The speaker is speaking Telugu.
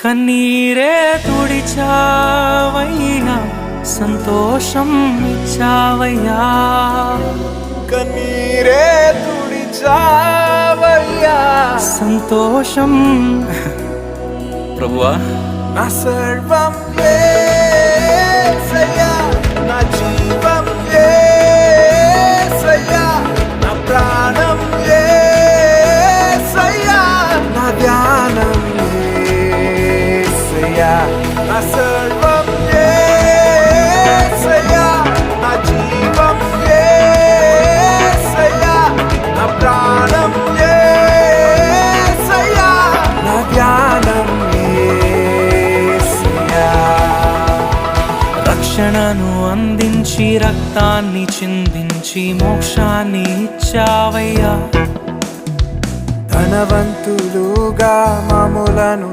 కన్నీరే తుడిచావయ్యా, సంతోషం ఇచ్చావయ్యా. కన్నీరే తుడిచావయ్యా, సంతోషం. ప్రభువా, నా సర్వం యేసయ్యా, నా జీవం యేసయ్యా, నా ప్రాణం యేసయ్యా, నా ధ్యానం యేసయ్యా, నా సర్వం యేసయ్యా, నా జీవం యేసయ్యా, నా ప్రాణం యేసయ్యా, నా ధ్యానం యేసయ్యా. రక్షణను అందించి రక్తాన్ని చిందించి మోక్షాన్ని ఇచ్చావయ్యా. ధనవంతులుగా మమ్ములను